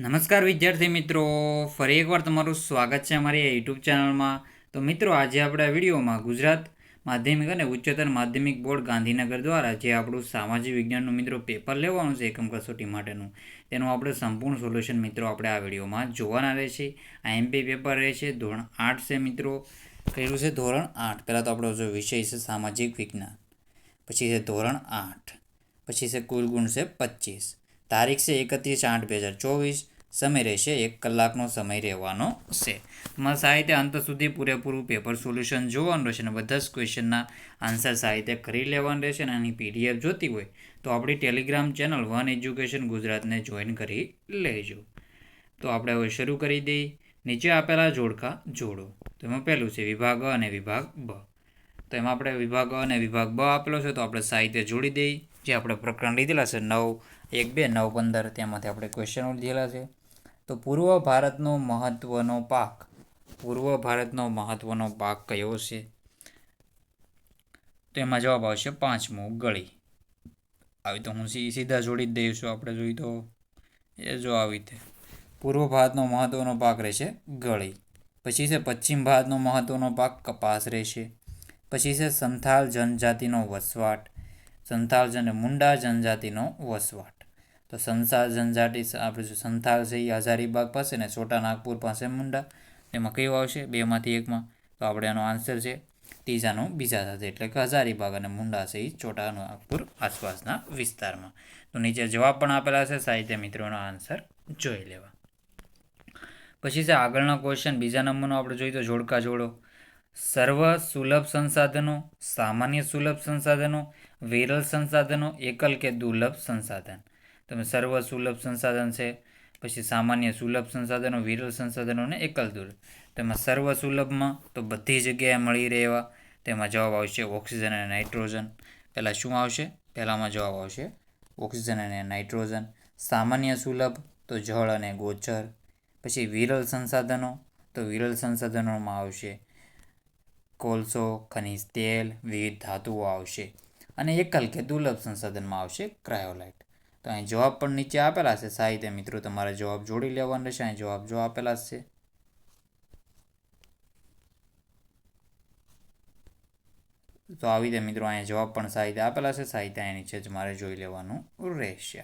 નમસ્કાર વિદ્યાર્થી મિત્રો, ફરી એકવાર તમારું સ્વાગત છે અમારી યુટ્યુબ ચેનલમાં. તો મિત્રો, આજે આપણે આ વિડીયોમાં ગુજરાત માધ્યમિક અને ઉચ્ચતર માધ્યમિક બોર્ડ ગાંધીનગર દ્વારા જે આપણું સામાજિક વિજ્ઞાનનું મિત્રો પેપર લેવાનું છે એકમ કસોટી માટેનું, તેનું આપણે સંપૂર્ણ સોલ્યુશન મિત્રો આપણે આ વિડીયોમાં જોવાના રહેશે. આ એમપી પેપર રહેશે, ધોરણ 8 છે મિત્રો. કયું છે? ધોરણ 8. પહેલાં તો આપણો જો વિષય છે સામાજિક વિજ્ઞાન, પછી છે ધોરણ 8, પછી છે કુલ ગુણ છે 25, તારીખ છે 31/8/2024, સમય રહેશે 1 કલાકનો સમય રહેવાનો છે. તમારે સાહિત્ય અંત સુધી પૂરેપૂરું પેપર સોલ્યુશન જોવાનું રહેશે અને બધા જ ક્વેશ્ચનના આન્સર સાહિત્ય કરી લેવાનું રહેશે. અને આની પીડીએફ જોતી હોય તો આપણી ટેલિગ્રામ ચેનલ વન એજ્યુકેશન ગુજરાતને જોઈન કરી લેજો. તો આપણે હવે શરૂ કરી દઈએ. નીચે આપેલા જોડકા જોડો. તો એમાં પહેલું છે વિભાગ અ અને વિભાગ બ. તો એમાં આપણે વિભાગ અ અને વિભાગ બ આપેલો છે, તો આપણે સાહિત્ય જોડી દઈએ. જે આપણે પ્રકરણ લીધેલા છે 9, 1, 2, 9, 15, તેમાંથી આપણે ક્વેશ્ચનો લીધેલા છે. તો પૂર્વ ભારતનો મહત્વનો પાક. પૂર્વ ભારતનો મહત્વનો પાક કયો છે? તો એમાં જવાબ આવશે 5મો, ગળી. આવી તો હું સીધા જોડી જ દઈશું. આપણે જોઈએ તો એ જો આવી રીતે પૂર્વ ભારતનો મહત્વનો પાક રહેશે ગળી. પછી છે પશ્ચિમ ભારતનો મહત્વનો પાક કપાસ રહેશે. પછી છે સંથાલ જનજાતિનો વસવાટ. સંથાલ અને મુંડા જનજાતિનો વસવાટ. તો સંથાલ જનજાતિ આપણે સંથાલ છે એ હજારીબાગ પાસે ને છોટા નાગપુર પાસે મુંડા. એમાં કયું આવશે? બેમાંથી એકમાં. તો આપણે એનો આન્સર છે ત્રીજાનું બીજા સાથે, એટલે કે હજારીબાગ અને મુંડા છે એ છોટા નાગપુર આસપાસના વિસ્તારમાં. તો નીચે જવાબ પણ આપેલા છે, સાહિત્ય મિત્રોનો આન્સર જોઈ લેવા. પછી છે આગળનો ક્વેશ્ચન, બીજા નંબરનો આપણે જોઈએ તો જોડકા જોડો. સર્વ સુલભ સંસાધનો, સામાન્ય સુલભ સંસાધનો, વિરલ સંસાધનો, એકલ કે દુર્લભ સંસાધન. તમે સર્વ સુલભ સંસાધન છે, પછી સામાન્ય સુલભ સંસાધનો, વિરલ સંસાધનો અને એકલ દુર્લભ. તેમાં સર્વ સુલભમાં તો બધી જગ્યાએ મળી રહેવા. તેમાં જવાબ આવશે ઓક્સિજન અને નાઇટ્રોજન. પહેલાં શું આવશે? પહેલાંમાં જવાબ આવશે ઓક્સિજન અને નાઇટ્રોજન. સામાન્ય સુલભ તો જળ અને ગોચર. પછી વિરલ સંસાધનો, તો વિરલ સંસાધનોમાં આવશે કોલસો, ખનિજ તેલ, વિવિધ ધાતુઓ આવશે. અને એકલ કે દુર્લભ સંસાધનમાં આવશે ક્રાયોલાઇટ. તો અહીં જવાબ પણ નીચે આપેલા છે, સાહિત્ય મિત્રો તમારે જવાબ જોડી લેવાનો રહેશે. અહીં જવાબ જો આપેલા છે. તો આવી રીતે મિત્રો અહીંયા જવાબ પણ સાહિત્ય આપેલા છે, સાહિત્ય અહીં નીચે જ મારે જોઈ લેવાનું રહેશે.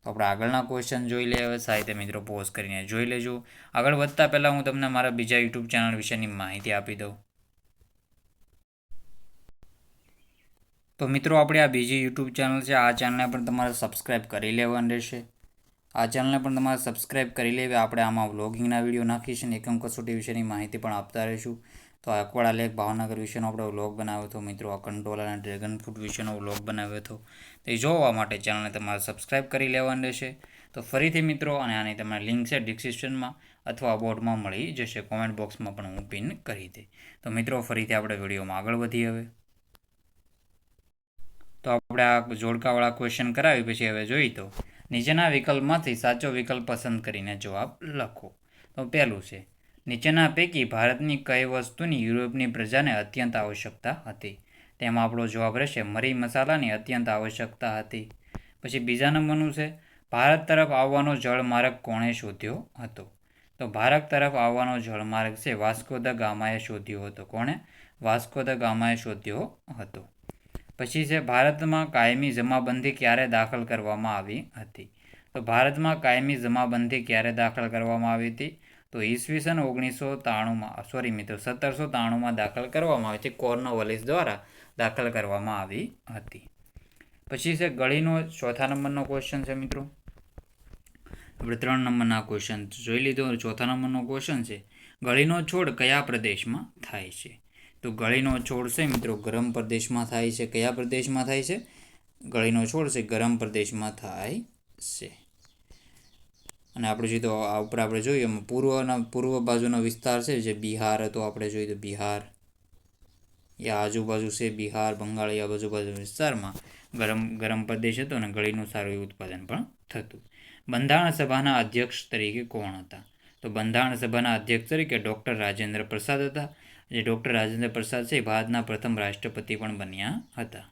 તો આપણે આગળના ક્વેશ્ચન જોઈ લઈએ. સાહિત્ય મિત્રો પોઝ કરીને જોઈ લેજો. આગળ વધતા પહેલાં હું તમને મારા બીજા યુટ્યુબ ચેનલ વિશેની માહિતી આપી દઉં. તો મિત્રો, આપણે આ બીજી યુટ્યુબ ચેનલ છે, આ ચેનલને પણ તમારે સબસ્ક્રાઈબ કરી લેવાની રહેશે. આ ચેનલને પણ તમારે સબસ્ક્રાઈબ કરી લેવી. આપણે આમાં વ્લોગિંગના વિડીયો નાખીશું અને એકમ કસોટી વિશેની માહિતી પણ આપતા રહીશું. તો અકવાડા લેક ભાવનગર વિશેનો આપણે વ્લોગ બનાવ્યો હતો મિત્રો. આ કંટોલા અને ડ્રેગન ફ્રૂટ વિશેનો વ્લોગ બનાવ્યો હતો. તે જોવા માટે ચેનલને તમારે સબસ્ક્રાઈબ કરી લેવાની રહેશે. તો ફરીથી મિત્રો, અને આની તમારી લિંક છે ડિસ્ક્રિપ્શનમાં અથવા બોર્ડમાં મળી જશે. કોમેન્ટ બોક્સમાં પણ હું પિન કરી દે. તો મિત્રો, ફરીથી આપણે વિડીયોમાં આગળ વધીએ. હવે તો આપણે આ જોડકાવાળા ક્વેશ્ચન કરાવી પછી હવે જોઈ તો નીચેના વિકલ્પમાંથી સાચો વિકલ્પ પસંદ કરીને જવાબ લખો. તો પહેલું છે નીચેના પૈકી ભારતની કઈ વસ્તુની યુરોપની પ્રજાને અત્યંત આવશ્યકતા હતી? તેમાં આપણો જવાબ રહેશે મરી મસાલાની અત્યંત આવશ્યકતા હતી. પછી બીજા નંબરનું છે ભારત તરફ આવવાનો જળમાર્ગ કોણે શોધ્યો હતો? તો ભારત તરફ આવવાનો જળમાર્ગ છે વાસ્કો દ ગામાએ શોધ્યો હતો. કોણે? વાસ્કો દ ગામાએ શોધ્યો હતો. પછી છે ભારતમાં કાયમી જમાબંધી ક્યારે દાખલ કરવામાં આવી હતી? તો ભારતમાં કાયમી જમાબંધી ક્યારે દાખલ કરવામાં આવી હતી? તો ઈસવીસન 1793માં દાખલ કરવામાં આવી હતી. કોર્નવાલિસ દ્વારા દાખલ કરવામાં આવી હતી. પછી છે ગળીનો ચોથા નંબરનો ક્વેશ્ચન છે મિત્રો. આપણે 3 નંબરના ક્વેશ્ચન જોઈ લીધો. ચોથા નંબરનો ક્વેશ્ચન છે ગળીનો છોડ કયા પ્રદેશમાં થાય છે? તો ગળીનો છોડ છે મિત્રો ગરમ પ્રદેશમાં થાય છે. કયા પ્રદેશમાં થાય છે? ગળીનો છોડ છે ગરમ પ્રદેશમાં થાય છે. અને આપણે જોઈએ તો આ ઉપર આપણે જોઈએ પૂર્વ બાજુનો વિસ્તાર છે જે બિહાર હતો. આપણે જોઈએ તો બિહાર, યા આજુબાજુ છે બિહાર, બંગાળ, આ આજુબાજુ વિસ્તારમાં ગરમ પ્રદેશ હતો અને ગળીનું સારું એવું ઉત્પાદન પણ થતું. બંધારણ સભાના અધ્યક્ષ તરીકે કોણ હતા? તો બંધારણ સભાના અધ્યક્ષ તરીકે ડૉક્ટર રાજેન્દ્ર પ્રસાદ હતા. જે ડૉક્ટર રાજેન્દ્ર પ્રસાદ છે ભારતના પ્રથમ રાષ્ટ્રપતિ પણ બન્યા હતા.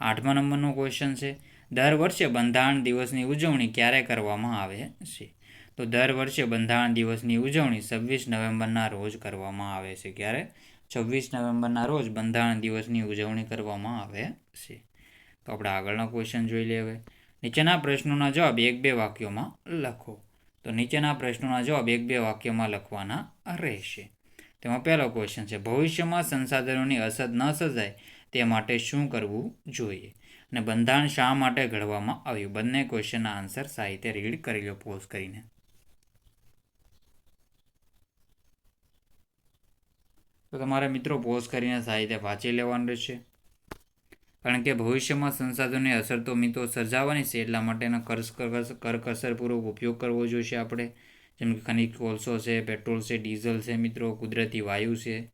8મા નંબરનો ક્વેશ્ચન છે દર વર્ષે બંધારણ દિવસની ઉજવણી ક્યારે કરવામાં આવે છે? તો દર વર્ષે બંધારણ દિવસની ઉજવણી 26 નવેમ્બરના રોજ કરવામાં આવે છે. ક્યારે? 26 નવેમ્બરના રોજ બંધારણ દિવસની ઉજવણી કરવામાં આવે છે. તો આપણે આગળનો ક્વેશ્ચન જોઈ લઈએ. હવે નીચેના પ્રશ્નોના જવાબ 1-2 વાક્યોમાં લખો. તો નીચેના પ્રશ્નોના જવાબ 1-2 વાક્યોમાં લખવાના રહેશે. તેમાં પહેલો ક્વેશ્ચન છે, ભવિષ્યમાં સંસાધનોની અછત ન સર્જાય તે માટે શું કરવું જોઈએ? અને બંધારણ શા માટે ઘડવામાં આવ્યું? બંને ક્વેશ્ચનના આન્સર સાહિત્ય રીડ કરી લો પોઝ કરીને. તો તમારે મિત્રો પોઝ કરીને સાહિત્ય વાંચી લેવાનું રહેશે, કારણ કે ભવિષ્યમાં સંસાધનોની અસર તો મિત્રો સર્જાવાની છે, એટલા માટેનો કરકસરપૂર્વક ઉપયોગ કરવો જોઈશે આપણે. જેમ કે ખનિજ કોલસો છે, પેટ્રોલ છે, ડીઝલ છે મિત્રો, કુદરતી વાયુ છે,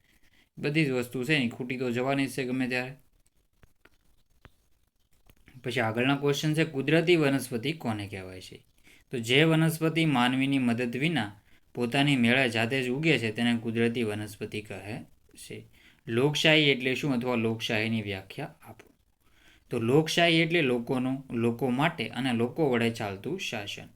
બધી જ વસ્તુ છે એ ખૂટી તો જવાની જ છે ગમે ત્યારે. પછી આગળના ક્વેશ્ચન છે, કુદરતી વનસ્પતિ કોને કહેવાય છે? તો જે વનસ્પતિ માનવીની મદદ વિના પોતાની મેળે જાતે જ ઉગે છે તેને કુદરતી વનસ્પતિ કહે છે. લોકશાહી એટલે શું અથવા લોકશાહીની વ્યાખ્યા આપો. તો લોકશાહી એટલે લોકોનું, લોકો માટે અને લોકો વડે ચાલતું શાસન.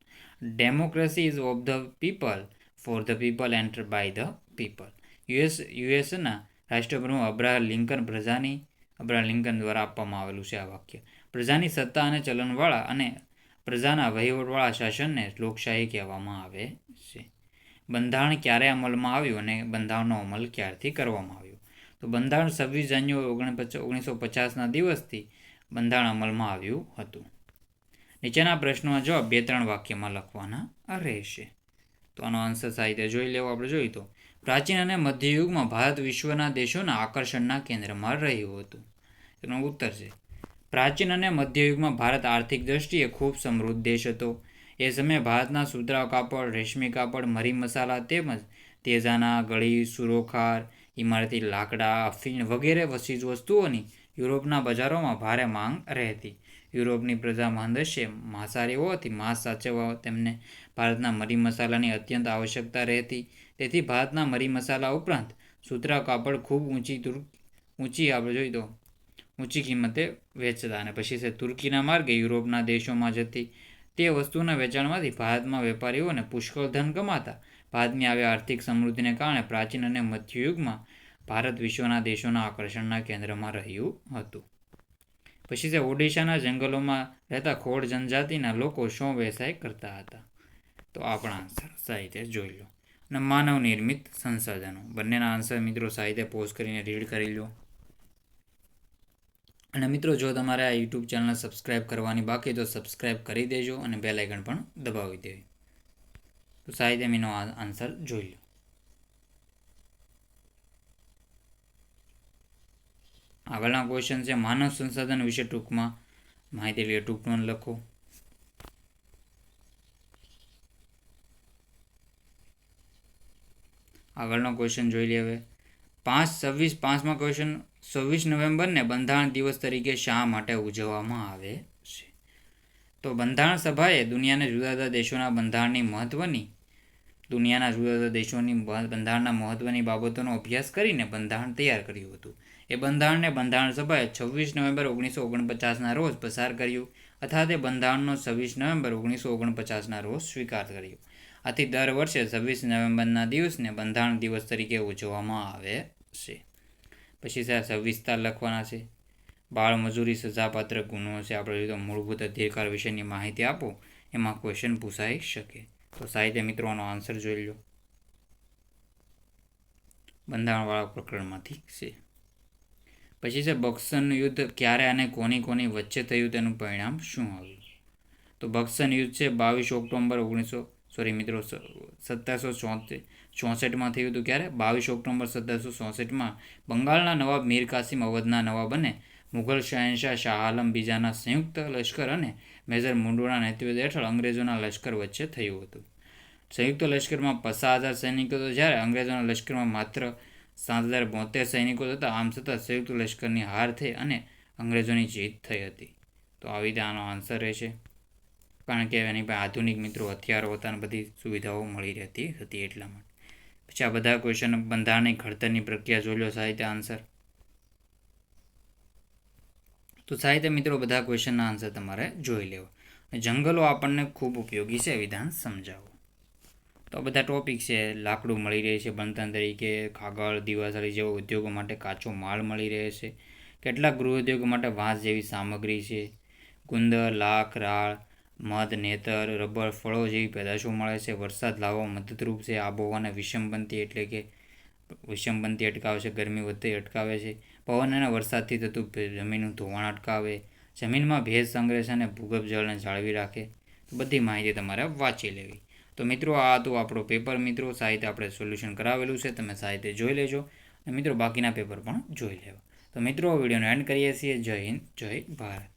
Democracy is of the people, for the people, and by the people. યુએસના રાષ્ટ્રપ્રમુખ અબ્રાહમ લિંકન દ્વારા આપવામાં આવેલું છે આ વાક્ય. પ્રજાની સત્તા અને ચલણવાળા અને પ્રજાના વહીવટવાળા શાસનને લોકશાહી કહેવામાં આવે છે. બંધારણ ક્યારે અમલમાં આવ્યું અને બંધારણનો અમલ ક્યારથી કરવામાં આવ્યો? તો બંધારણ 26 જાન્યુઆરી 1950ના દિવસથી બંધારણ અમલમાં આવ્યું હતું. નીચેના પ્રશ્નોના જવાબ 2-3 વાક્યમાં લખવાના રહેશે. તો આનો આન્સર સાહિત્ય જોઈ લેવો. આપણે જોઈએ તો પ્રાચીન અને મધ્યયુગમાં ભારત વિશ્વના દેશોના આકર્ષણના કેન્દ્રમાં રહ્યું હતું. એનો ઉત્તર છે, પ્રાચીન અને મધ્યયુગમાં ભારત આર્થિક દ્રષ્ટિએ ખૂબ સમૃદ્ધ દેશ હતો. એ સમયે ભારતના સુતરાઉ કાપડ, રેશમી કાપડ, મરી મસાલા તેમજ તેજાના, ગળી, સુરોખાર, ઇમારતી લાકડા, અફીણ વગેરે ચીજ વસ્તુઓની યુરોપના બજારોમાં ભારે માંગ રહેતી. યુરોપની પ્રજા મહંદશે માંસાહારી હોવાથી માંસ સાચવવા તેમને ભારતના મરી મસાલાની અત્યંત આવશ્યકતા રહેતી. તેથી ભારતના મરી મસાલા ઉપરાંત સુતરાઉ કાપડ ખૂબ ઊંચી કિંમતે વેચતા. અને પછી છે, તુર્કીના માર્ગે યુરોપના દેશોમાં જતી તે વસ્તુના વેચાણમાંથી ભારતમાં વેપારીઓને પુષ્કળ ધન કમાતા. ભારતની આવી આર્થિક સમૃદ્ધિને કારણે પ્રાચીન અને મધ્યયુગમાં ભારત વિશ્વના દેશોના આકર્ષણના કેન્દ્રમાં રહ્યું હતું. પછી છે, ઓડિશાના જંગલોમાં રહેતા ખોડ જનજાતિના લોકો શું વ્યવસાય કરતા હતા? તો આપણા આન્સર સાહિત્ય જોઈ લો. અને માનવ નિર્મિત સંસાધનો, બંનેના આન્સર મિત્રો સાહિત્ય પોઝ કરીને રીડ કરી લો. અને મિત્રો જો તમારે આ યુટ્યુબ ચેનલ સબસ્ક્રાઈબ કરવાની બાકી તો સબસ્ક્રાઈબ કરી દેજો અને બેલ આઇકન પણ દબાવી દેજો. તો સાહિત્ય મીનો આન્સર જોઈ લો. આગળના ક્વેશ્ચન છે, માનવ સંસાધન વિશે ટૂંકમાં માહિતી લઈએ. ટૂંકમાં લખો. આગળનો ક્વેશ્ચન જોઈ લે. હવે 5માં ક્વેશ્ચન, 26 નવેમ્બરને બંધારણ દિવસ તરીકે શા માટે ઉજવવામાં આવે છે? તો બંધારણ સભાએ દુનિયાના જુદા જુદા દેશોના બંધારણના મહત્વની બાબતોનો અભ્યાસ કરીને બંધારણ તૈયાર કર્યું હતું. એ બંધારણને બંધારણ સભાએ 26 નવેમ્બર 1949ના રોજ પસાર કર્યું, અથવા તે બંધારણનો 26 નવેમ્બર 1949ના રોજ સ્વીકાર કર્યો. આથી દર વર્ષે 26 નવેમ્બરના દિવસને બંધારણ દિવસ તરીકે ઉજવવામાં આવે છે. પછી 26 લખવાના છે. બાળ મજૂરી સજાપાત્ર ગુનો છે. આપણે જોઈએ તો મૂળભૂત અધિકાર વિશેની માહિતી આપો, એમાં ક્વેશ્ચન પૂછાઈ શકે. તો સાહિત્ય મિત્રોનો આન્સર જોઈ લો. બંધારણવાળા પ્રકરણમાંથી છે. પછી છે, બક્સરનું યુદ્ધ ક્યારે અને કોની વચ્ચે થયું તેનું પરિણામ શું આવ્યું? તો બક્સર યુદ્ધ છે 22 ઓક્ટોબર 1764માં થયું હતું. ક્યારે? 22 ઓક્ટોબર 1764માં બંગાળના નવાબ મીર કાસિમ અવધના નવાબ અને મુઘલ શહેનશાહ શાહ આલમ બીજાના સંયુક્ત લશ્કર અને મેજર મુંડોના નેતૃત્વ હેઠળ અંગ્રેજોના લશ્કર વચ્ચે થયું હતું. સંયુક્ત લશ્કરમાં 50,000 સૈનિકો હતા, જ્યારે અંગ્રેજોના લશ્કરમાં માત્ર 7,072 સૈનિકો હતા. આમ છતાં સંયુક્ત લશ્કરની હાર થઈ અને અંગ્રેજોની જીત થઈ હતી. તો આવી રીતે આનો આન્સર રહેશે, કારણ કે એની પાસે આધુનિક મિત્રો હથિયારો હતા અને બધી સુવિધાઓ મળી રહેતી હતી એટલા માટે. પછી આ બધા ક્વેશ્ચન બંધારણની ઘડતરની પ્રક્રિયા જોઈ લો. સાહિત્ય આન્સર. તો સાહિત્ય મિત્રો બધા ક્વેશ્ચનના આન્સર તમારે જોઈ લેવા. જંગલો આપણને ખૂબ ઉપયોગી છે, વિધાન સમજાવો. તો બધા ટોપિક છે. લાકડું મળી રહે છે બળતણ તરીકે, કાગળ, દિવાસળી જેવા ઉદ્યોગો માટે કાચો માલ મળી રહે છે. કેટલાક ગૃહ ઉદ્યોગો માટે વાંસ જેવી સામગ્રી છે. ગુંદર, લાખ, રાળ, મધ, નેતર, રબર, ફળો જેવી પેદાશો મળે છે. વરસાદ લાવવામાં મદદરૂપ છે. આબોહવાને વિષમબંધી એટલે કે વિષમબંધી અટકાવે છે. ગરમી વધતી અટકાવે છે. પવન અને વરસાદથી થતું જમીનનું ધોવાણ અટકાવે. જમીનમાં ભેજ સંગ્રહ છે અને ભૂગર્ભ જળને જાળવી રાખે. બધી માહિતી તમારે વાંચી લેવી. તો મિત્રો આ હતું આપણો પેપર. મિત્રો સાહિત્ય આપણે સોલ્યુશન કરાવેલું છે, તમે સાહિત્ય જોઈ લેજો અને મિત્રો બાકીના પેપર પણ જોઈ લેવા. તો મિત્રો વિડીયોનો એન્ડ કરીએ છીએ. જય હિન્દ, જય ભારત.